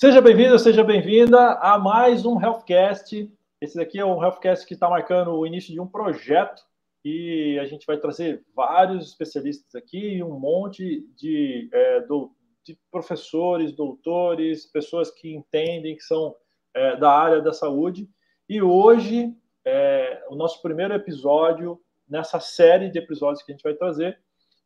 Seja bem-vindo, seja bem-vinda a mais um Healthcast. Esse daqui é um Healthcast que está marcando o início de um projeto e a gente vai trazer vários especialistas aqui e um monte de professores, doutores, pessoas que entendem, que são da área da saúde. E hoje, o nosso primeiro episódio nessa série de episódios que a gente vai trazer.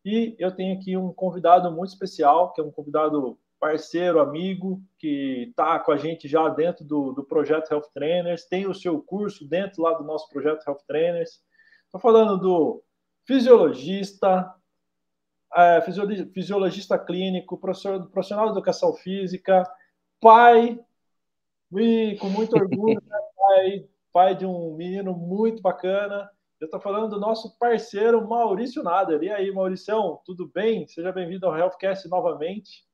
E eu tenho aqui um convidado muito especial, que é um convidado parceiro, amigo, que está com a gente já dentro do Projeto Health Trainers, tem o seu curso dentro lá do nosso Projeto Health Trainers. Estou falando do fisiologista, fisiologista clínico, profissional de educação física, pai, e com muito orgulho, né, pai de um menino muito bacana. Eu estou falando do nosso parceiro Maurício Nader. E aí, Mauricião, tudo bem? Seja bem-vindo ao Healthcast novamente.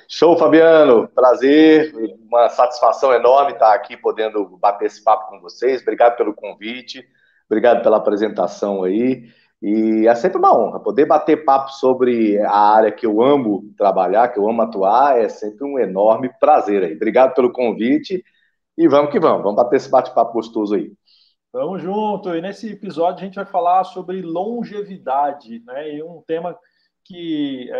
Show, Fabiano. Prazer, uma satisfação enorme estar aqui podendo bater esse papo com vocês. Obrigado pelo convite, obrigado pela apresentação aí. E é sempre uma honra poder bater papo sobre a área que eu amo trabalhar, que eu amo atuar. É sempre um enorme prazer aí. Obrigado pelo convite e vamos que vamos bater esse bate-papo gostoso aí. Vamos junto. E nesse episódio a gente vai falar sobre longevidade, né? E um tema que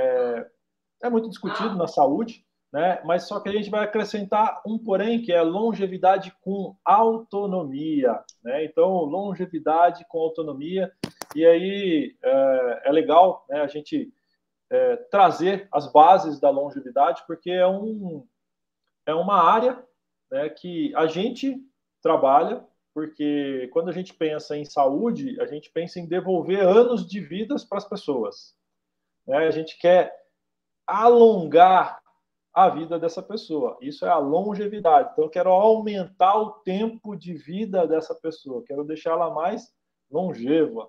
é muito discutido na saúde, né? Mas só que a gente vai acrescentar um porém, que é longevidade com autonomia, né? Então, longevidade com autonomia. E aí é legal, né, a gente trazer as bases da longevidade, porque é uma área, né, que a gente trabalha, porque quando a gente pensa em saúde, a gente pensa em devolver anos de vidas para as pessoas, né? A gente quer alongar a vida dessa pessoa. Isso é a longevidade. Então, eu quero aumentar o tempo de vida dessa pessoa, quero deixá-la mais longeva.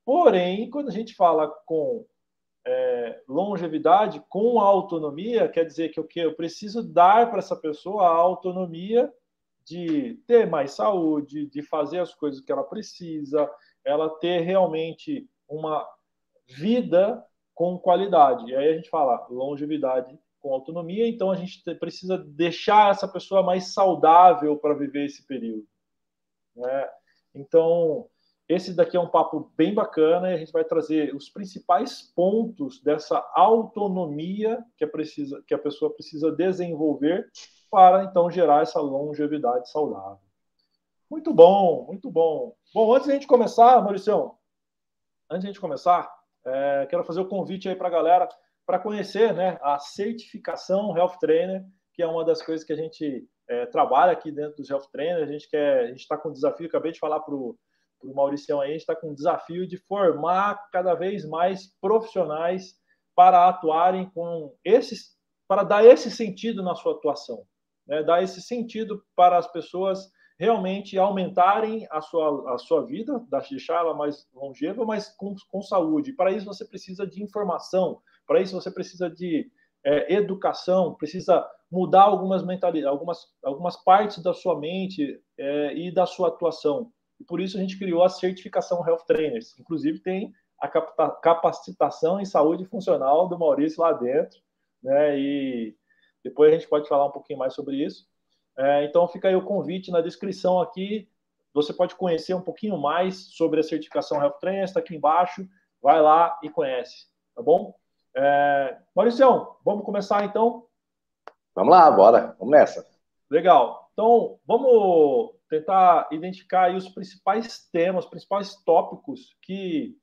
Porém, quando a gente fala com longevidade, com autonomia, quer dizer que o que eu preciso dar para essa pessoa a autonomia de ter mais saúde, de fazer as coisas que ela precisa, ela ter realmente uma vida com qualidade. E aí a gente fala longevidade com autonomia, então a gente precisa deixar essa pessoa mais saudável para viver esse período, né? Então, esse daqui é um papo bem bacana e a gente vai trazer os principais pontos dessa autonomia que a pessoa precisa desenvolver para, então, gerar essa longevidade saudável. Muito bom, muito bom. Bom, antes de a gente começar, Mauricião, quero fazer o convite aí para a galera para conhecer, né, a certificação Health Trainer, que é uma das coisas que a gente trabalha aqui dentro dos Health Trainers. A gente está com um desafio, acabei de falar para o Mauricião aí, a gente está com um desafio de formar cada vez mais profissionais para atuarem para dar esse sentido na sua atuação, né, dar esse sentido para as pessoas realmente aumentarem a sua vida, deixar ela mais longeva, mas com saúde. Para isso você precisa de informação, para isso você precisa de educação, precisa mudar algumas mentalidades, algumas partes da sua mente e da sua atuação. E por isso a gente criou a certificação Health Trainers. Inclusive tem a capacitação em saúde funcional do Maurício lá dentro, né? E depois a gente pode falar um pouquinho mais sobre isso. Então fica aí o convite na descrição aqui. Você pode conhecer um pouquinho mais sobre a certificação Health Trainers, está aqui embaixo. Vai lá e conhece, tá bom? Mauricião, vamos começar então? Vamos lá, bora, vamos nessa. Legal. Então, vamos tentar identificar aí os principais temas, os principais tópicos que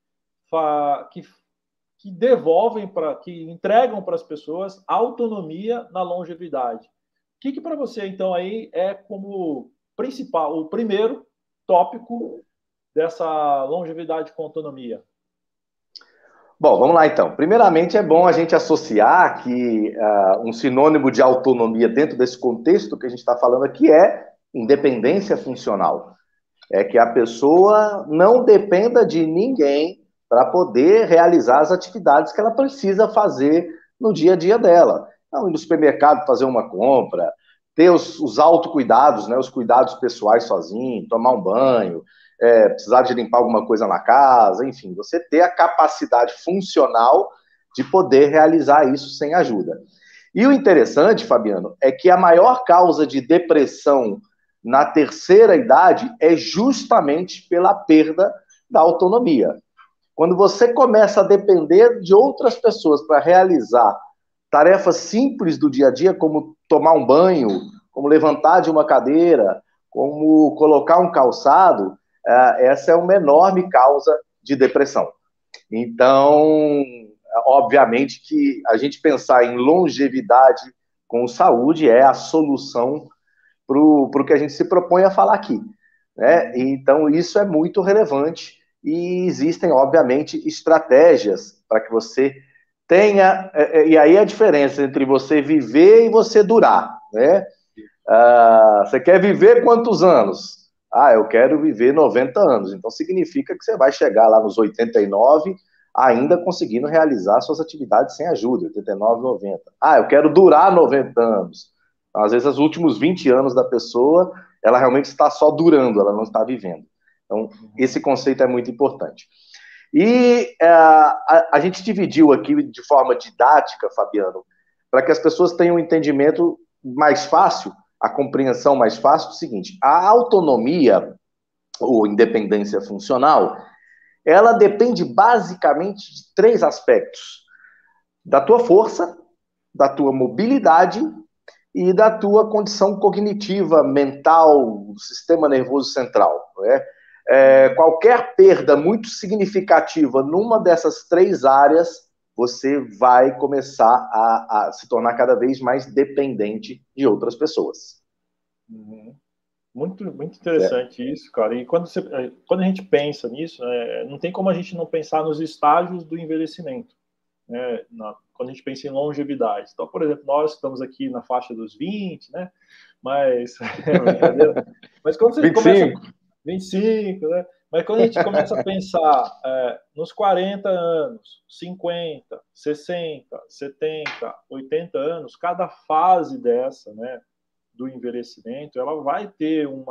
devolvem, que entregam para as pessoas autonomia na longevidade. O que para você, então, aí é como principal, o primeiro tópico dessa longevidade com autonomia? Bom, vamos lá então. Primeiramente, é bom a gente associar que um sinônimo de autonomia dentro desse contexto que a gente está falando aqui é independência funcional. É que a pessoa não dependa de ninguém para poder realizar as atividades que ela precisa fazer no dia a dia dela. Então, ir no supermercado fazer uma compra, ter os autocuidados, né, os cuidados pessoais sozinho, tomar um banho, precisar de limpar alguma coisa na casa, enfim, você ter a capacidade funcional de poder realizar isso sem ajuda. E o interessante, Fabiano, é que a maior causa de depressão na terceira idade é justamente pela perda da autonomia. Quando você começa a depender de outras pessoas para realizar tarefas simples do dia a dia, como tomar um banho, como levantar de uma cadeira, como colocar um calçado, essa é uma enorme causa de depressão. Então, obviamente que a gente pensar em longevidade com saúde é a solução para o que a gente se propõe a falar aqui, né? Então, isso é muito relevante e existem, obviamente, estratégias para que você tenha... E aí a diferença entre você viver e você durar, né? Você quer viver quantos anos? Eu quero viver 90 anos. Então, significa que você vai chegar lá nos 89 ainda conseguindo realizar suas atividades sem ajuda, 89, 90. Eu quero durar 90 anos. Às vezes, os últimos 20 anos da pessoa, ela realmente está só durando, ela não está vivendo. Então, esse conceito é muito importante. E a gente dividiu aqui de forma didática, Fabiano, para que as pessoas tenham um entendimento mais fácil, a compreensão mais fácil, do seguinte: a autonomia ou independência funcional, ela depende basicamente de três aspectos: da tua força, da tua mobilidade e da tua condição cognitiva, mental, do sistema nervoso central. Né? Qualquer perda muito significativa numa dessas três áreas, você vai começar a se tornar cada vez mais dependente de outras pessoas. Muito, muito interessante isso, cara. E quando a gente pensa nisso, não tem como a gente não pensar nos estágios do envelhecimento, né? Quando a gente pensa em longevidade. Então, por exemplo, nós estamos aqui na faixa dos 20, né? Mas, mas quando você 25. começa... 25, né? Mas quando a gente começa a pensar nos 40 anos, 50, 60, 70, 80 anos, cada fase dessa, né, do envelhecimento, ela vai ter um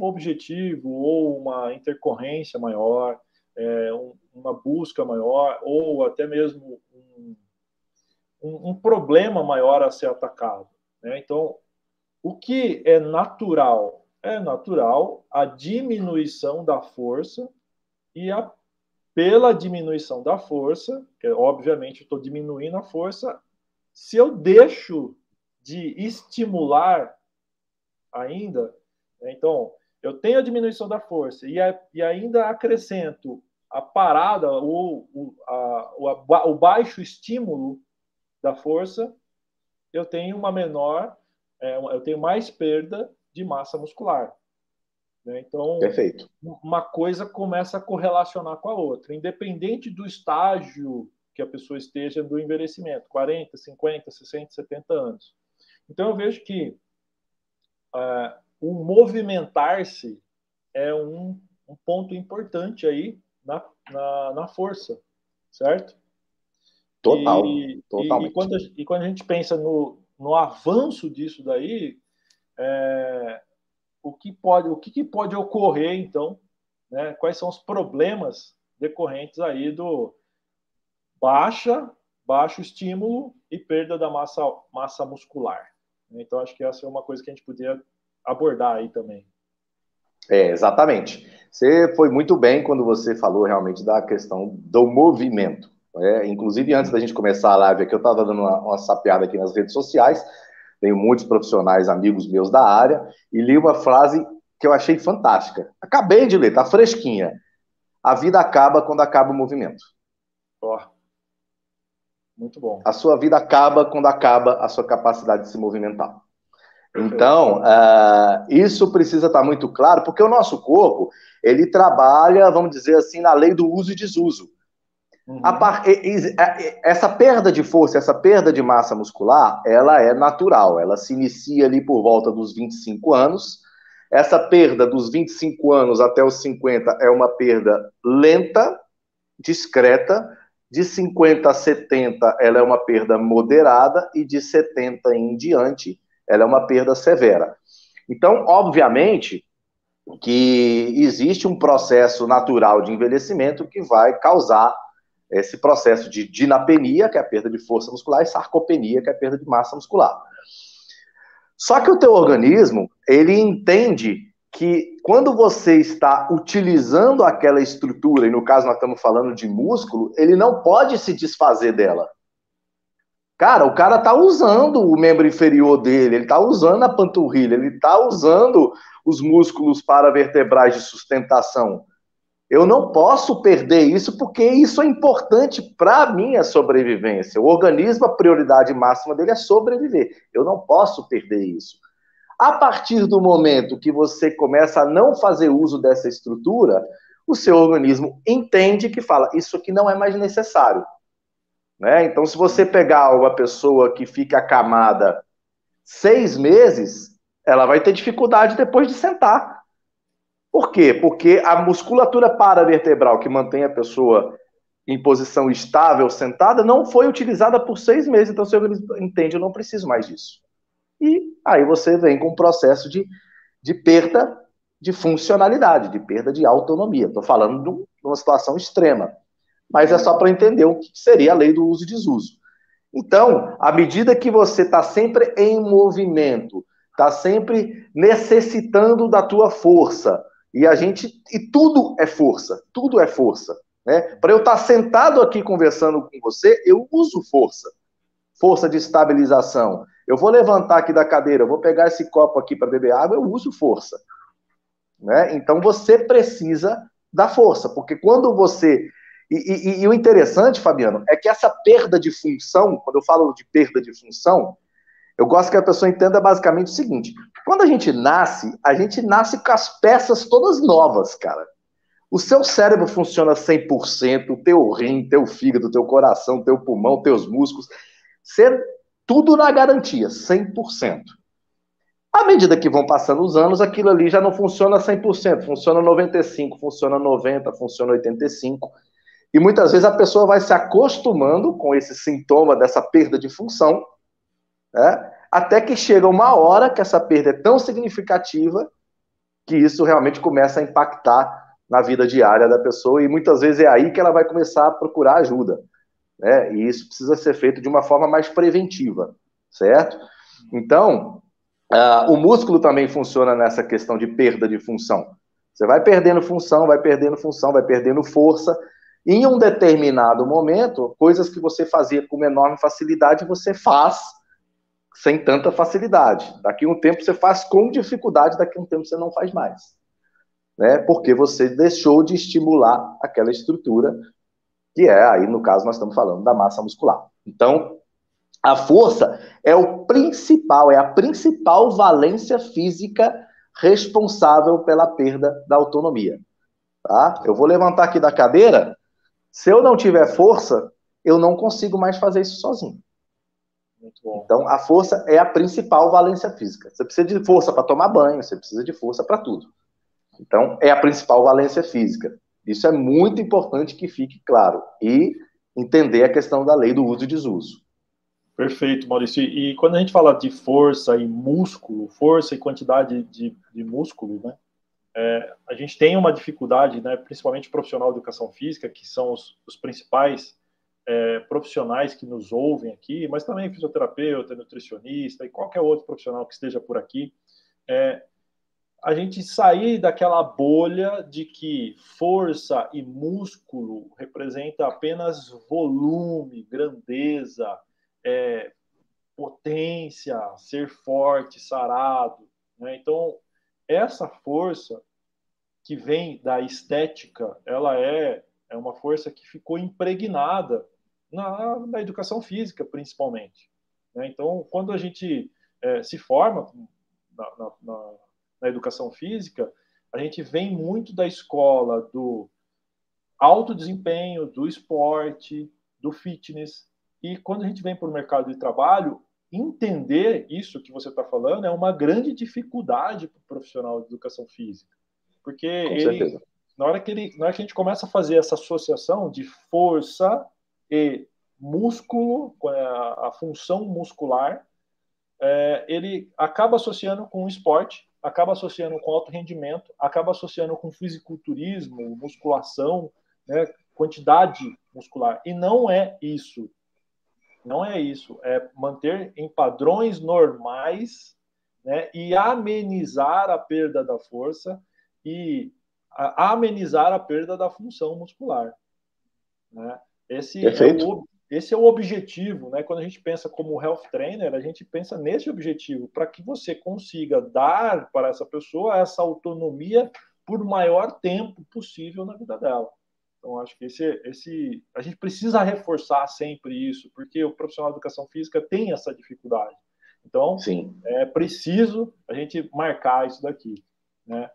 objetivo ou uma intercorrência maior, uma busca maior, ou até mesmo um problema maior a ser atacado, né? Então, o que é natural? É natural a diminuição da força e pela diminuição da força, que obviamente estou diminuindo a força, se eu deixo de estimular ainda, né? Então, eu tenho a diminuição da força e ainda acrescento a parada ou o baixo estímulo da força, eu tenho eu tenho mais perda de massa muscular, né? Então, perfeito, uma coisa começa a correlacionar com a outra, independente do estágio que a pessoa esteja do envelhecimento, 40, 50, 60, 70 anos. Então, eu vejo que o movimentar-se é um ponto importante aí na força, certo? Totalmente. E quando a gente pensa no avanço disso daí, o que pode ocorrer, então, né? Quais são os problemas decorrentes aí do baixo estímulo e perda da massa muscular. Então, acho que essa é uma coisa que a gente podia abordar aí também. Exatamente. Você foi muito bem quando você falou realmente da questão do movimento. Inclusive, antes da gente começar a live aqui, eu estava dando uma sapeada aqui nas redes sociais, tenho muitos profissionais, amigos meus da área, e li uma frase que eu achei fantástica. Acabei de ler, tá fresquinha. A vida acaba quando acaba o movimento. Muito bom. A sua vida acaba quando acaba a sua capacidade de se movimentar. Então, isso precisa estar muito claro, porque o nosso corpo, ele trabalha, vamos dizer assim, na lei do uso e desuso. Essa perda de força, essa perda de massa muscular, ela é natural, ela se inicia ali por volta dos 25 anos. Essa perda dos 25 anos até os 50 é uma perda lenta, discreta. De 50 a 70, ela é uma perda moderada, e de 70 em diante, ela é uma perda severa. Então, obviamente, que existe um processo natural de envelhecimento que vai causar esse processo de dinapenia, que é a perda de força muscular, e sarcopenia, que é a perda de massa muscular. Só que o teu organismo, ele entende que quando você está utilizando aquela estrutura, e no caso nós estamos falando de músculo, ele não pode se desfazer dela. Cara, o cara está usando o membro inferior dele, ele está usando a panturrilha, ele está usando os músculos paravertebrais de sustentação. Eu não posso perder isso porque isso é importante para a minha sobrevivência. O organismo, a prioridade máxima dele é sobreviver. Eu não posso perder isso. A partir do momento que você começa a não fazer uso dessa estrutura, o seu organismo entende que fala, isso aqui não é mais necessário. Né? Então, se você pegar uma pessoa que fica acamada 6 meses, ela vai ter dificuldade depois de sentar. Por quê? Porque a musculatura paravertebral que mantém a pessoa em posição estável, sentada, não foi utilizada por 6 meses. Então, seu organismo entende, eu não preciso mais disso. E aí você vem com um processo de perda de funcionalidade, de perda de autonomia. Estou falando de uma situação extrema. Mas é só para entender o que seria a lei do uso e desuso. Então, à medida que você está sempre em movimento, está sempre necessitando da tua força, e tudo é força, né? Para eu estar sentado aqui conversando com você, eu uso força de estabilização. Eu vou levantar aqui da cadeira, eu vou pegar esse copo aqui para beber água, eu uso força, né? Então você precisa da força, porque quando você e o interessante, Fabiano, é que essa perda de função, quando eu falo de perda de função, eu gosto que a pessoa entenda basicamente o seguinte: quando a gente nasce com as peças todas novas, cara. O seu cérebro funciona 100%, o teu rim, teu fígado, teu coração, teu pulmão, teus músculos, tudo na garantia, 100%. À medida que vão passando os anos, aquilo ali já não funciona 100%, funciona 95%, funciona 90%, funciona 85%. E muitas vezes a pessoa vai se acostumando com esse sintoma dessa perda de função, né? Até que chega uma hora que essa perda é tão significativa que isso realmente começa a impactar na vida diária da pessoa, e muitas vezes é aí que ela vai começar a procurar ajuda, né? E isso precisa ser feito de uma forma mais preventiva, certo? Então, o músculo também funciona nessa questão de perda de função. Você vai perdendo função, vai perdendo função, vai perdendo força. Em um determinado momento, coisas que você fazia com enorme facilidade, você faz sem tanta facilidade. Daqui a um tempo você faz com dificuldade, daqui a um tempo você não faz mais. Né? Porque você deixou de estimular aquela estrutura, que é, aí no caso nós estamos falando da massa muscular. Então, a força é a principal valência física responsável pela perda da autonomia. Tá? Eu vou levantar aqui da cadeira, se eu não tiver força, eu não consigo mais fazer isso sozinho. Muito bom. Então, a força é a principal valência física. Você precisa de força para tomar banho, você precisa de força para tudo. Então, é a principal valência física. Isso é muito importante que fique claro. E entender a questão da lei do uso e desuso. Perfeito, Maurício. E quando a gente fala de força e músculo, força e quantidade de músculo, né? A gente tem uma dificuldade, né, principalmente profissional de educação física, que são os principais profissionais que nos ouvem aqui, mas também fisioterapeuta, nutricionista e qualquer outro profissional que esteja por aqui, a gente sair daquela bolha de que força e músculo representa apenas volume, grandeza, potência, ser forte, sarado, né? Então, essa força que vem da estética, ela é uma força que ficou impregnada na educação física, principalmente, né? Então, quando a gente se forma na educação física, a gente vem muito da escola do alto desempenho, do esporte, do fitness, e quando a gente vem para o mercado de trabalho, entender isso que você está falando é uma grande dificuldade para o profissional de educação física. Porque na hora que a gente começa a fazer essa associação de força e músculo, a função muscular, ele acaba associando com o esporte, acaba associando com alto rendimento, acaba associando com fisiculturismo, musculação, né, quantidade muscular. E não é isso. Não é isso. É manter em padrões normais, né, e amenizar a perda da força e amenizar a perda da função muscular. Né? Perfeito. Esse é o objetivo, né? Quando a gente pensa como health trainer, a gente pensa nesse objetivo, para que você consiga dar para essa pessoa essa autonomia por maior tempo possível na vida dela. Então, acho que a gente precisa reforçar sempre isso, porque o profissional de educação física tem essa dificuldade. Então, Sim. é preciso a gente marcar isso daqui, né?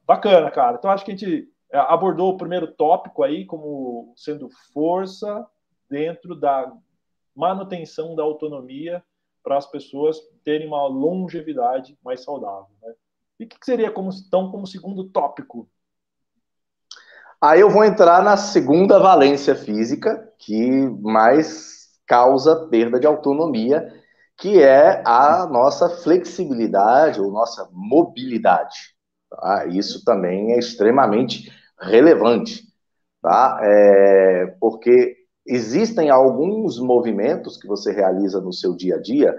Bacana, cara. Então, acho que a gente abordou o primeiro tópico aí como sendo força dentro da manutenção da autonomia para as pessoas terem uma longevidade mais saudável, né? E o que seria como segundo tópico? Aí eu vou entrar na segunda valência física, que mais causa perda de autonomia, que é a nossa flexibilidade ou nossa mobilidade. Tá? Isso também é extremamente relevante, tá? Porque existem alguns movimentos que você realiza no seu dia a dia.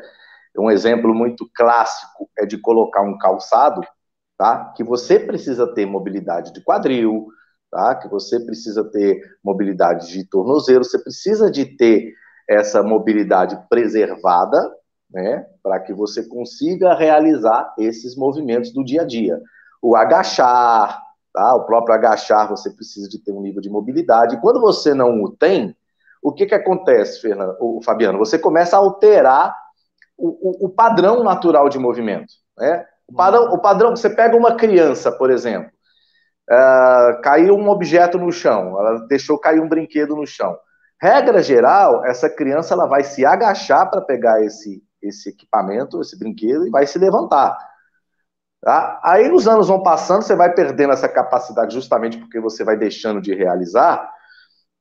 Um exemplo muito clássico é de colocar um calçado, tá? Que você precisa ter mobilidade de quadril, tá? Que você precisa ter mobilidade de tornozelo, você precisa de ter essa mobilidade preservada, né? Para que você consiga realizar esses movimentos do dia a dia. O agachar, tá? O próprio agachar, você precisa de ter um nível de mobilidade. E quando você não o tem, o que acontece, Fabiano? Você começa a alterar o padrão natural de movimento, né? O padrão, você pega uma criança, por exemplo, caiu um objeto no chão, ela deixou cair um brinquedo no chão. Regra geral, essa criança ela vai se agachar para pegar esse equipamento, esse brinquedo, e vai se levantar. Tá? Aí os anos vão passando, você vai perdendo essa capacidade justamente porque você vai deixando de realizar,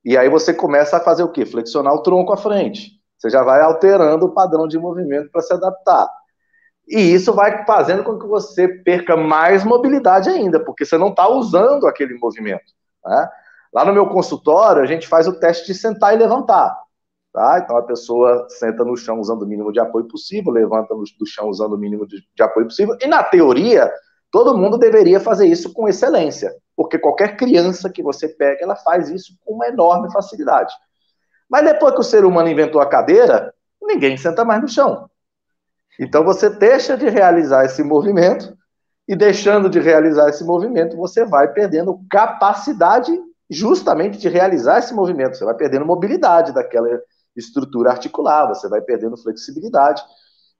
e aí você começa a fazer o quê? Flexionar o tronco à frente. Você já vai alterando o padrão de movimento para se adaptar. E isso vai fazendo com que você perca mais mobilidade ainda, porque você não está usando aquele movimento. Né? Lá no meu consultório, a gente faz o teste de sentar e levantar. Tá? Então a pessoa senta no chão usando o mínimo de apoio possível, levanta do chão usando o mínimo de apoio possível. E na teoria, todo mundo deveria fazer isso com excelência, porque qualquer criança que você pega, ela faz isso com uma enorme facilidade. Mas depois que o ser humano inventou a cadeira, ninguém senta mais no chão. Então você deixa de realizar esse movimento, e deixando de realizar esse movimento, você vai perdendo capacidade justamente de realizar esse movimento. Você vai perdendo mobilidade daquela estrutura articular, você vai perdendo flexibilidade,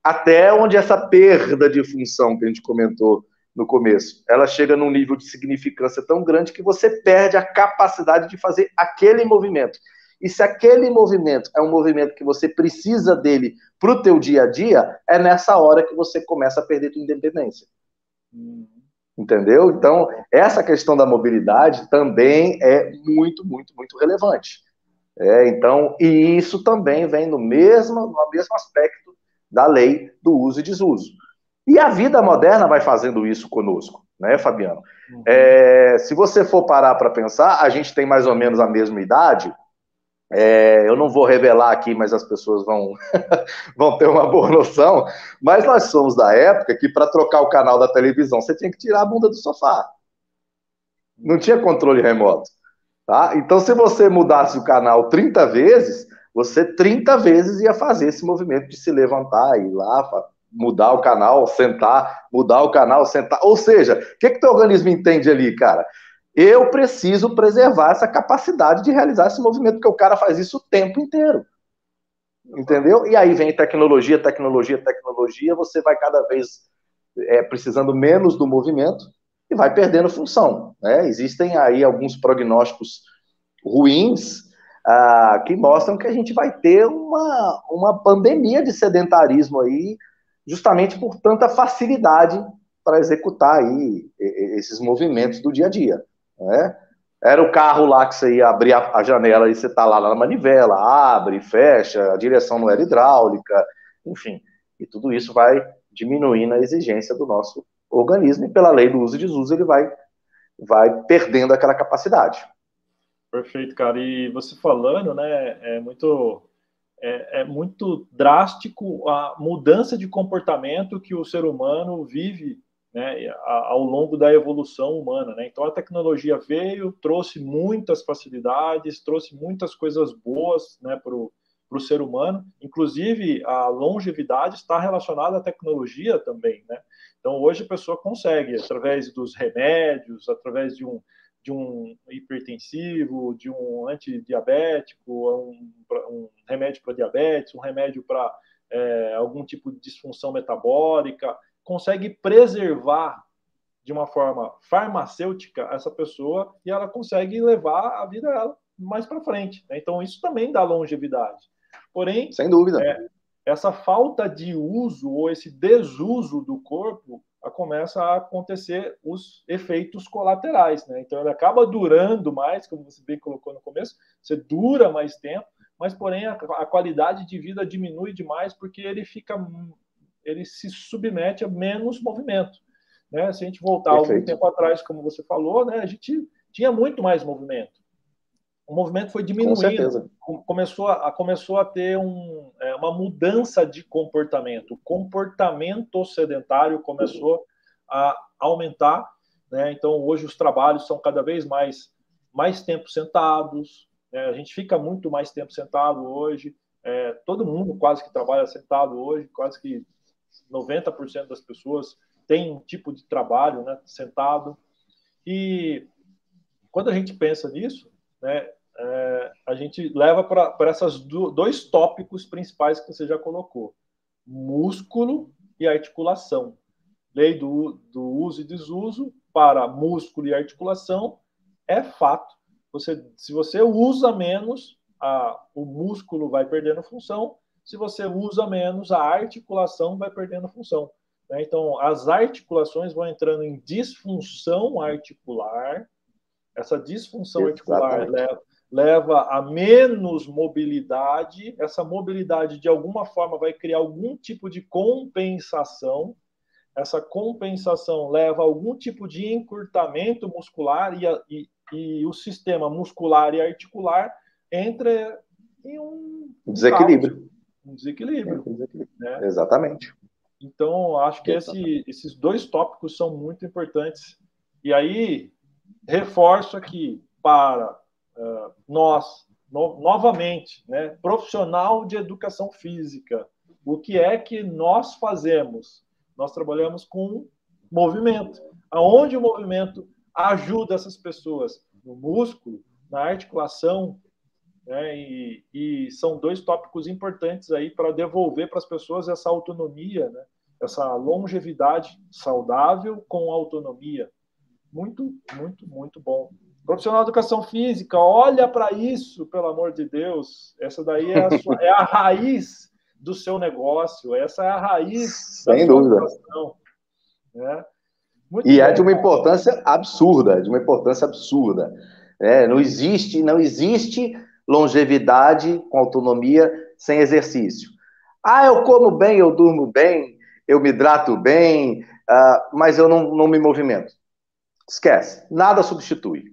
até onde essa perda de função que a gente comentou no começo, ela chega num nível de significância tão grande que você perde a capacidade de fazer aquele movimento. E se aquele movimento é um movimento que você precisa dele para o teu dia a dia, é nessa hora que você começa a perder tua independência. Entendeu? Então, essa questão da mobilidade também é muito, muito, muito relevante. Então, e isso também vem no mesmo aspecto da lei do uso e desuso. E a vida moderna vai fazendo isso conosco, né, Fabiano? Se você for parar para pensar, a gente tem mais ou menos a mesma idade. Eu não vou revelar aqui, mas as pessoas vão ter uma boa noção. Mas nós somos da época que, para trocar o canal da televisão, você tinha que tirar a bunda do sofá. Não tinha controle remoto. Tá? Então, se você mudasse o canal 30 vezes, você 30 vezes ia fazer esse movimento de se levantar, ir lá, mudar o canal, sentar, mudar o canal, sentar. Ou seja, o que teu organismo entende ali, cara? Eu preciso preservar essa capacidade de realizar esse movimento, porque o cara faz isso o tempo inteiro. Entendeu? E aí vem tecnologia, você vai cada vez precisando menos do movimento e vai perdendo função. Né? Existem aí alguns prognósticos ruins que mostram que a gente vai ter uma pandemia de sedentarismo aí, justamente por tanta facilidade para executar aí esses movimentos do dia a dia. Né? Era o carro lá que você ia abrir a janela e você está lá na manivela, abre, fecha, a direção não era hidráulica, enfim. E tudo isso vai diminuindo a exigência do nosso organismo e pela lei do uso e desuso ele vai perdendo aquela capacidade. Perfeito, cara. E você falando, né, é muito drástico a mudança de comportamento que o ser humano vive, né, ao longo da evolução humana, né? Então a tecnologia veio, trouxe muitas facilidades, trouxe muitas coisas boas, né, para o ser humano. Inclusive a longevidade está relacionada à tecnologia também, né? Então hoje a pessoa consegue, através dos remédios, através de um hipertensivo, de um antidiabético, um remédio para diabetes, um remédio para algum tipo de disfunção metabólica, consegue preservar de uma forma farmacêutica essa pessoa e ela consegue levar a vida dela mais para frente. Né? Então, isso também dá longevidade. Porém, Sem dúvida. Essa falta de uso ou esse desuso do corpo começa a acontecer os efeitos colaterais, né? Então ele acaba durando mais, como você bem colocou no começo, você dura mais tempo, mas porém a qualidade de vida diminui demais porque ele se submete a menos movimento, né? Se a gente voltar algum tempo atrás, como você falou, né, a gente tinha muito mais movimento. O movimento foi diminuindo, começou a ter uma mudança de comportamento. O comportamento sedentário começou a aumentar, né? Então, hoje os trabalhos são cada vez mais tempo sentados, né? A gente fica muito mais tempo sentado hoje, todo mundo quase que trabalha sentado hoje, quase que 90% das pessoas tem um tipo de trabalho, né, sentado. E quando a gente pensa nisso, né, a gente leva para esses dois tópicos principais que você já colocou: músculo e articulação. Lei do uso e desuso para músculo e articulação é fato. Se você usa menos, o músculo vai perdendo função. Se você usa menos, a articulação vai perdendo função. Né? Então, as articulações vão entrando em disfunção articular. Essa disfunção articular leva a menos mobilidade. Essa mobilidade, de alguma forma, vai criar algum tipo de compensação. Essa compensação leva a algum tipo de encurtamento muscular e o sistema muscular e articular entra em um desequilíbrio. Um desequilíbrio. Né? Exatamente. Então, acho que esses dois tópicos são muito importantes. E aí, reforço aqui para nós, novamente, né, profissional de educação física, o que é que nós fazemos? Nós trabalhamos com movimento. Aonde o movimento ajuda essas pessoas? No músculo, na articulação, né, e são dois tópicos importantes aí para devolver para as pessoas essa autonomia, né, essa longevidade saudável com autonomia. Muito, muito, muito bom. Profissional de educação física, olha para isso, pelo amor de Deus. Essa daí é a raiz do seu negócio, essa é a raiz da sua educação. Né? E é de uma importância absurda, Não existe longevidade com autonomia sem exercício. Eu como bem, eu durmo bem, eu me hidrato bem, mas eu não me movimento. Esquece, nada substitui.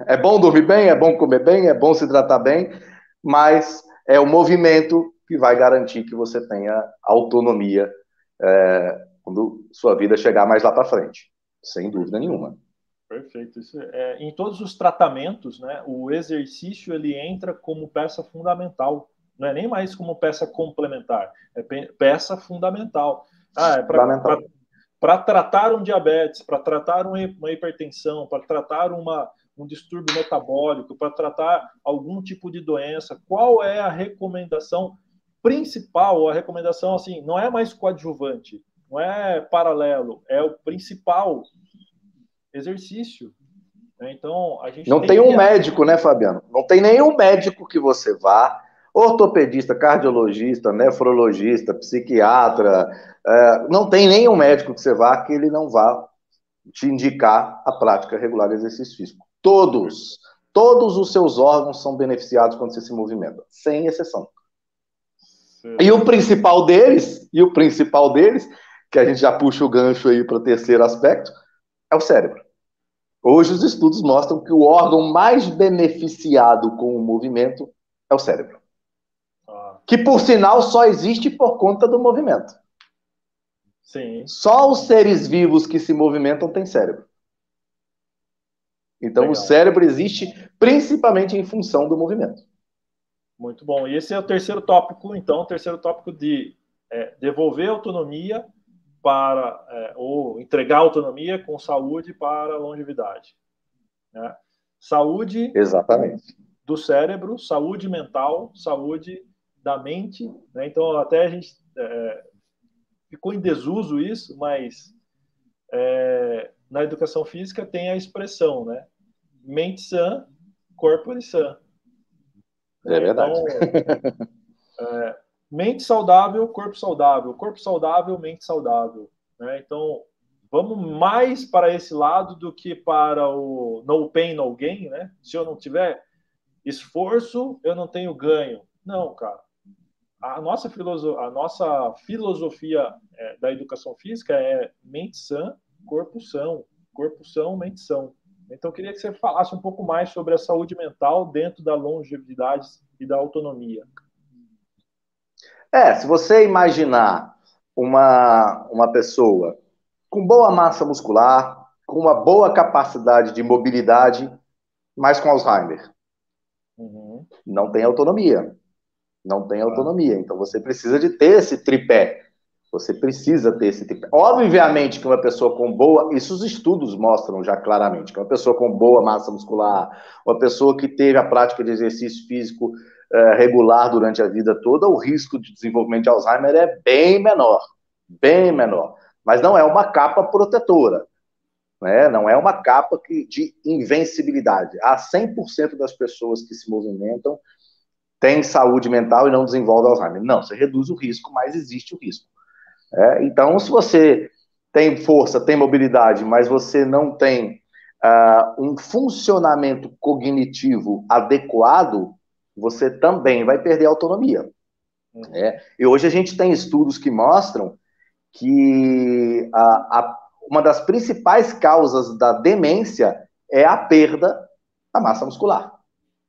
É bom dormir bem, é bom comer bem, é bom se hidratar bem, mas é o movimento que vai garantir que você tenha autonomia quando sua vida chegar mais lá para frente, sem dúvida nenhuma. Perfeito. Isso em todos os tratamentos, né, o exercício ele entra como peça fundamental, não é nem mais como peça complementar, é peça fundamental. Para tratar um diabetes, para tratar uma hipertensão, para tratar um distúrbio metabólico, para tratar algum tipo de doença, qual é a recomendação principal? A recomendação, assim, não é mais coadjuvante, não é paralelo, é o principal: exercício. Então, a gente não tem um médico, né, Fabiano? Não tem nenhum médico que você vá, ortopedista, cardiologista, nefrologista, psiquiatra, não tem nenhum médico que você vá que ele não vá te indicar a prática regular de exercício físico. Todos os seus órgãos são beneficiados quando você se movimenta, sem exceção. Sim. E o principal deles, que a gente já puxa o gancho aí para o terceiro aspecto, é o cérebro. Hoje os estudos mostram que o órgão mais beneficiado com o movimento é o cérebro. Que, por sinal, só existe por conta do movimento. Sim. Só os seres vivos que se movimentam têm cérebro. Então, Legal. o cérebro existe principalmente em função do movimento. Muito bom. E esse é o terceiro tópico, então, o terceiro tópico de devolver autonomia para, ou entregar autonomia com saúde para a longevidade. Né? Saúde Exatamente. do cérebro, saúde mental, saúde da mente. Né? Então, até a gente ficou em desuso isso, mas na educação física tem a expressão, né? Mente sã, corpo sã. É verdade. Então, mente saudável, corpo saudável, mente saudável. Né? Então, vamos mais para esse lado do que para o no pain, no gain. Né? Se eu não tiver esforço, eu não tenho ganho. Não, cara. A nossa filosofia da educação física é mente sã, corpo são. Corpo são, mente são. Então, eu queria que você falasse um pouco mais sobre a saúde mental dentro da longevidade e da autonomia. Se você imaginar uma pessoa com boa massa muscular, com uma boa capacidade de mobilidade, mas com Alzheimer, não tem autonomia. Não tem autonomia. Então, você precisa de ter esse tripé. Você precisa ter esse tripé. Obviamente que uma pessoa com boa... Isso os estudos mostram já claramente. Que uma pessoa com boa massa muscular, uma pessoa que teve a prática de exercício físico regular durante a vida toda, o risco de desenvolvimento de Alzheimer é bem menor. Bem menor. Mas não é uma capa protetora. Né? Não é uma capa de invencibilidade. Há 100% das pessoas que se movimentam tem saúde mental e não desenvolve Alzheimer. Não, você reduz o risco, mas existe o risco. Então, se você tem força, tem mobilidade, mas você não tem um funcionamento cognitivo adequado, você também vai perder a autonomia. E hoje a gente tem estudos que mostram que uma das principais causas da demência é a perda da massa muscular,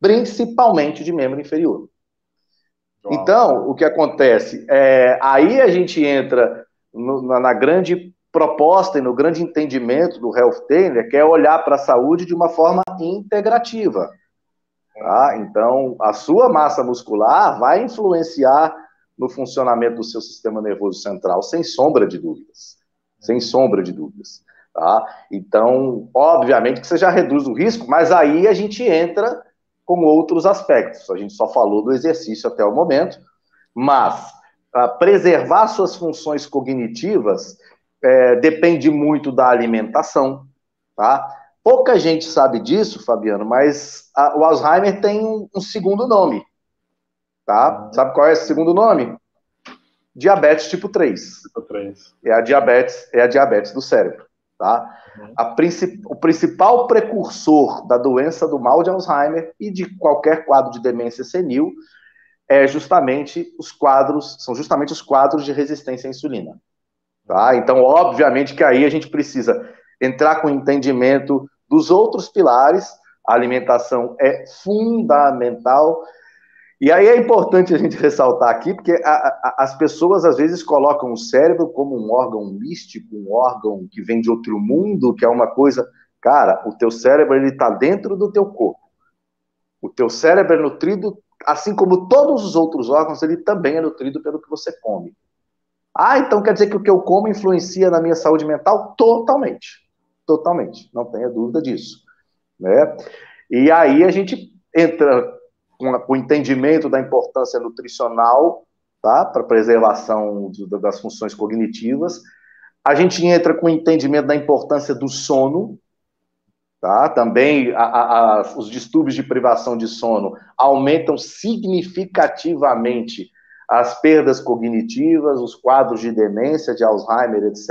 principalmente de membro inferior. Então, o que acontece? Aí a gente entra na grande proposta e no grande entendimento do Health Trainer, que é olhar para a saúde de uma forma integrativa. Tá? Então, a sua massa muscular vai influenciar no funcionamento do seu sistema nervoso central, sem sombra de dúvidas. Sem sombra de dúvidas. Tá? Então, obviamente que você já reduz o risco, mas aí a gente entra com outros aspectos. A gente só falou do exercício até o momento, mas preservar suas funções cognitivas depende muito da alimentação, tá? Pouca gente sabe disso, Fabiano, mas o Alzheimer tem um segundo nome, tá? Sabe qual é esse segundo nome? Diabetes tipo 3. Tipo 3. É a diabetes do cérebro, tá? O principal precursor da doença do mal de Alzheimer e de qualquer quadro de demência senil são justamente os quadros de resistência à insulina. Tá? Então, obviamente que aí a gente precisa entrar com entendimento dos outros pilares, a alimentação é fundamental. E aí é importante a gente ressaltar aqui, porque as pessoas às vezes colocam o cérebro como um órgão místico, um órgão que vem de outro mundo, que é uma coisa... Cara, o teu cérebro está dentro do teu corpo. O teu cérebro é nutrido, assim como todos os outros órgãos, ele também é nutrido pelo que você come. Então quer dizer que o que eu como influencia na minha saúde mental? Totalmente. Totalmente. Não tenha dúvida disso. Né? E aí a gente entra com o entendimento da importância nutricional, tá? Para a preservação das funções cognitivas. A gente entra com o entendimento da importância do sono. Tá? Também os distúrbios de privação de sono aumentam significativamente as perdas cognitivas, os quadros de demência, de Alzheimer, etc.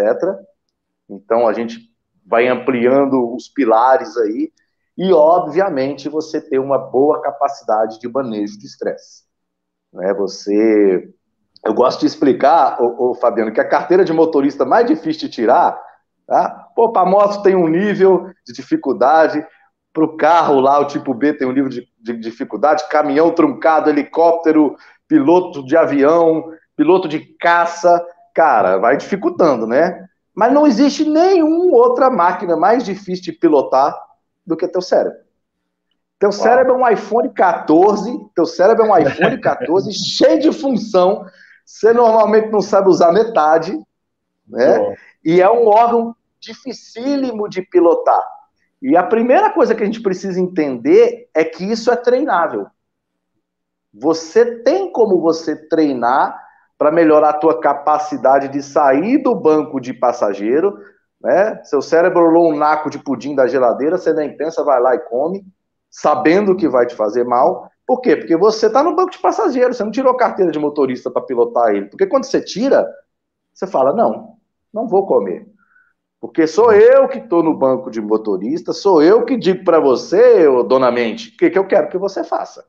Então, a gente vai ampliando os pilares aí e, obviamente, você ter uma boa capacidade de manejo de estresse. Né? Eu gosto de explicar, Fabiano, que a carteira de motorista mais difícil de tirar, tá? Pô, para moto tem um nível de dificuldade, para o carro lá, o tipo B tem um nível de dificuldade, caminhão truncado, helicóptero, piloto de avião, piloto de caça, cara, vai dificultando, né? Mas não existe nenhuma outra máquina mais difícil de pilotar do que teu cérebro. Teu cérebro é um iPhone 14, teu cérebro é um iPhone 14 cheio de função, você normalmente não sabe usar metade, né? E é um órgão dificílimo de pilotar. E a primeira coisa que a gente precisa entender é que isso é treinável. Você tem como você treinar para melhorar a tua capacidade de sair do banco de passageiro, né? Seu cérebro rolou um naco de pudim da geladeira, você nem pensa, vai lá e come, sabendo que vai te fazer mal. Por quê? Porque você está no banco de passageiro, você não tirou carteira de motorista para pilotar ele. Porque quando você tira, você fala, não vou comer. Porque sou eu que estou no banco de motorista, sou eu que digo para você, dona Mente, o que eu quero que você faça.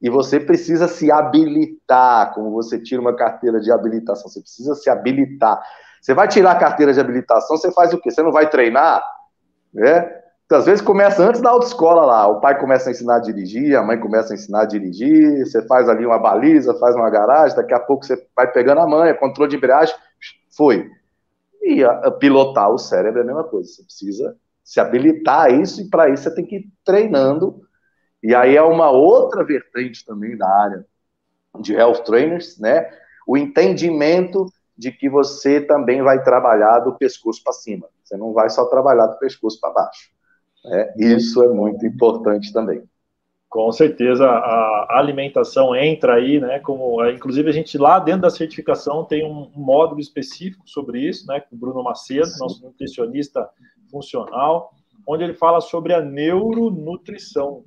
E você precisa se habilitar, como você tira uma carteira de habilitação, você precisa se habilitar. Você vai tirar a carteira de habilitação, você faz o quê? Você não vai treinar? Né? Então, às vezes começa antes da autoescola lá, o pai começa a ensinar a dirigir, a mãe começa a ensinar a dirigir, você faz ali uma baliza, faz uma garagem, daqui a pouco você vai pegando a manha, controle de embreagem, foi. E pilotar o cérebro é a mesma coisa, você precisa se habilitar a isso, e para isso você tem que ir treinando. E aí é uma outra vertente também da área de health trainers, né? O entendimento de que você também vai trabalhar do pescoço para cima. Você não vai só trabalhar do pescoço para baixo. Né? Isso é muito importante também. Com certeza, a alimentação entra aí, né? Como, inclusive, a gente lá dentro da certificação tem um módulo específico sobre isso, né? Com o Bruno Macedo, nosso nutricionista funcional, onde ele fala sobre a neuronutrição.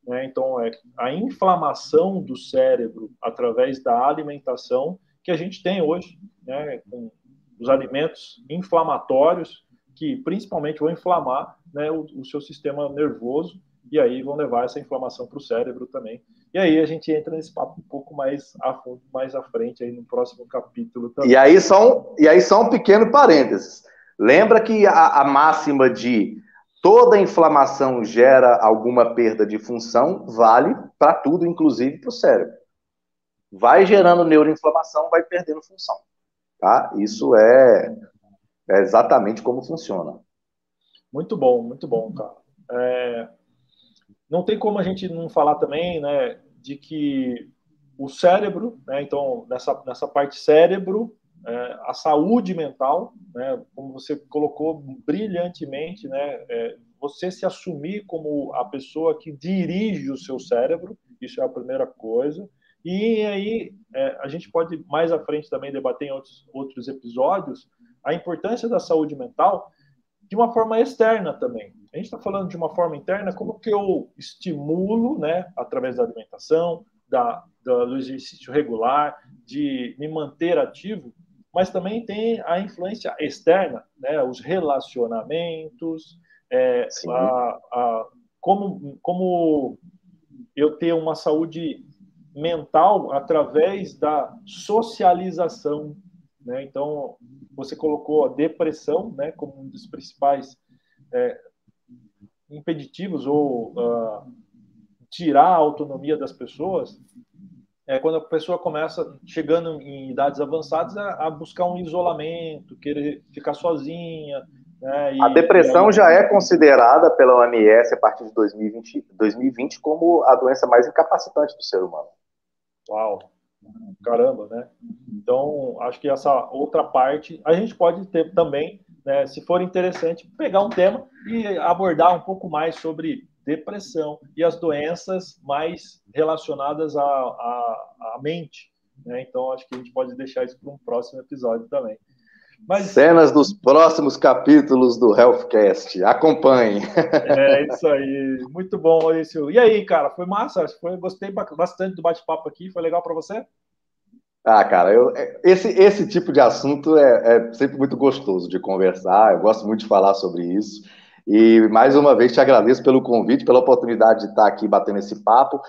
Né? Então, a inflamação do cérebro através da alimentação que a gente tem hoje, né? Com os alimentos inflamatórios que principalmente vão inflamar, né, o seu sistema nervoso, e aí vão levar essa inflamação para o cérebro também. E aí a gente entra nesse papo um pouco mais a fundo, mais à frente, aí no próximo capítulo também. E aí só um pequeno parênteses. Lembra que a máxima de toda inflamação gera alguma perda de função vale para tudo, inclusive para o cérebro. Vai gerando neuroinflamação, vai perdendo função. Tá? Isso é exatamente como funciona. Muito bom, cara. Não tem como a gente não falar também, né, de que o cérebro, né, então, nessa parte cérebro, a saúde mental, né, como você colocou brilhantemente, né, você se assumir como a pessoa que dirige o seu cérebro, isso é a primeira coisa. E aí a gente pode mais à frente também debater em outros episódios a importância da saúde mental de uma forma externa também. A gente está falando de uma forma interna, como que eu estimulo, né, através da alimentação, do exercício regular, de me manter ativo, mas também tem a influência externa, né, os relacionamentos, como eu ter uma saúde mental através da socialização, né? Então, você colocou a depressão, né, como um dos principais impeditivos ou tirar a autonomia das pessoas, quando a pessoa começa, chegando em idades avançadas, a buscar um isolamento, querer ficar sozinha. Né, a depressão já é considerada pela OMS a partir de 2020 como a doença mais incapacitante do ser humano. Uau! Caramba, né? Então, acho que essa outra parte a gente pode ter também, né, se for interessante, pegar um tema e abordar um pouco mais sobre depressão e as doenças mais relacionadas à mente. Né? Então, acho que a gente pode deixar isso para um próximo episódio também. Mas... cenas dos próximos capítulos do Healthcast. Acompanhe. É isso aí. Muito bom, Maurício. E aí, cara, foi massa? Gostei bastante do bate-papo aqui. Foi legal para você? Ah, cara, esse tipo de assunto é sempre muito gostoso de conversar. Eu gosto muito de falar sobre isso. E, mais uma vez, te agradeço pelo convite, pela oportunidade de estar aqui batendo esse papo.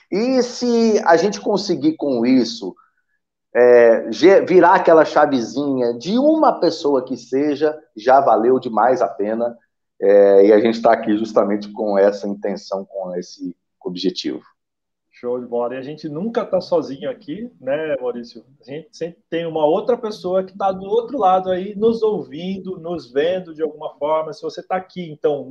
E se a gente conseguir com isso virar aquela chavezinha de uma pessoa que seja, já valeu demais a pena. E a gente está aqui justamente com essa intenção, com esse objetivo. Show de bola. E a gente nunca está sozinho aqui, né, Maurício? A gente sempre tem uma outra pessoa que está do outro lado aí, nos ouvindo, nos vendo de alguma forma. Se você está aqui, então,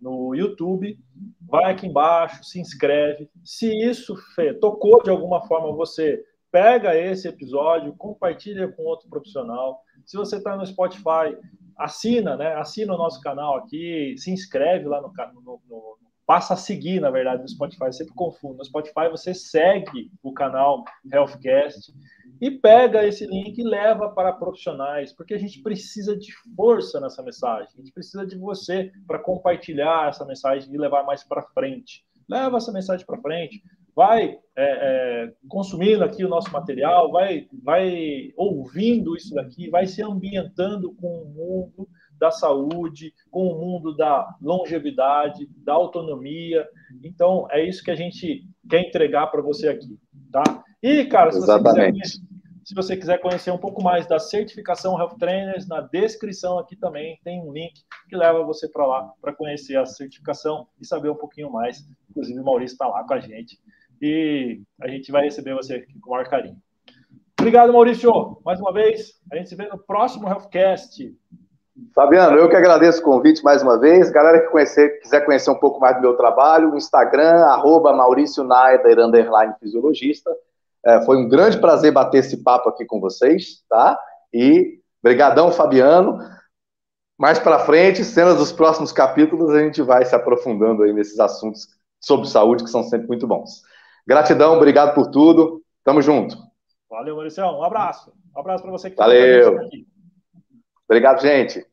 no YouTube, vai aqui embaixo, se inscreve. Se isso, Fê, tocou de alguma forma você, pega esse episódio, compartilha com outro profissional. Se você está no Spotify, assina, né? Assina o nosso canal aqui, se inscreve lá no passa a seguir, na verdade, no Spotify, eu sempre confundo. No Spotify você segue o canal Healthcast e pega esse link e leva para profissionais, porque a gente precisa de força nessa mensagem, a gente precisa de você para compartilhar essa mensagem e levar mais para frente. Leva essa mensagem para frente, vai consumindo aqui o nosso material, vai ouvindo isso daqui, vai se ambientando com o mundo da saúde, com o mundo da longevidade, da autonomia. Então, é isso que a gente quer entregar para você aqui, tá? E, cara, se você quiser conhecer um pouco mais da certificação Health Trainers, na descrição aqui também tem um link que leva você para lá para conhecer a certificação e saber um pouquinho mais. Inclusive, o Maurício está lá com a gente e a gente vai receber você aqui com o maior carinho. Obrigado, Maurício, mais uma vez. A gente se vê no próximo Healthcast. Fabiano, eu que agradeço o convite mais uma vez. Galera que quiser conhecer um pouco mais do meu trabalho, o Instagram, @MauricioNaider, _fisiologista. Foi um grande prazer bater esse papo aqui com vocês, tá? E brigadão, Fabiano. Mais para frente, cenas dos próximos capítulos, a gente vai se aprofundando aí nesses assuntos sobre saúde, que são sempre muito bons. Gratidão, obrigado por tudo. Tamo junto. Valeu, Mauricião. Um abraço. Um abraço para você que está aqui. Obrigado, gente.